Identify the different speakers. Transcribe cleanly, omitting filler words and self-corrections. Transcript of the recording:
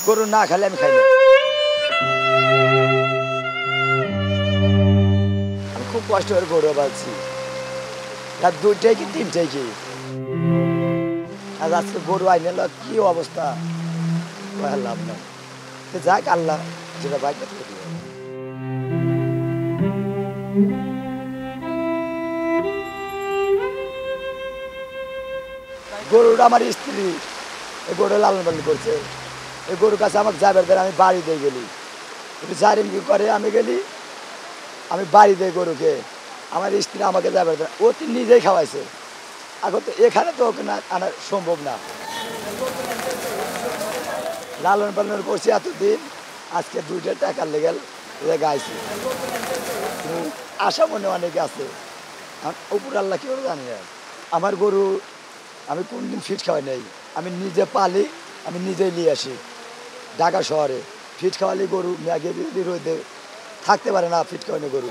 Speaker 1: গরু না খেলে আমি খাই না। আমি খুব কষ্ট করে গরু পাচ্ছি, রাত 2টায় কি 3টায় কি। আজ আজকে গরু আইনে কি অবস্থা, লাভ নাই। যাক আল্লাহ যেটা ভাগ্য থেকে দিবে। গরুটা আমার স্ত্রী, এই গরু লালন পালন করছে। এই গরুর কাছে আমাকে যাবার ধরে আমি বাড়ি দিয়ে গেলি, একটু জারিম কি করে আমি গেলি, আমি বাড়ি দিই গরুকে। আমার স্ত্রী আমাকে যাবার ধরে ও তো নিজেই খাওয়াইছে। এখন তো এখানে তো ওকে না আনা সম্ভব না। লালন পালন করছি এতদিন, আজকে 2টা টাকার লেগেল গাইছি। আশা মনে অনেকে আছে, উপর আল্লাহ কি করে জানি। আমার গরু আমি কোনদিন ফিট খাওয়াই নাই, আমি নিজে পালি, আমি নিজেই নিয়ে আসি ঢাকা শহরে। ফিট খাওয়ালে গরু ম্যাগে রোদে থাকতে পারে না, ফিট খাওয়ানো গরু।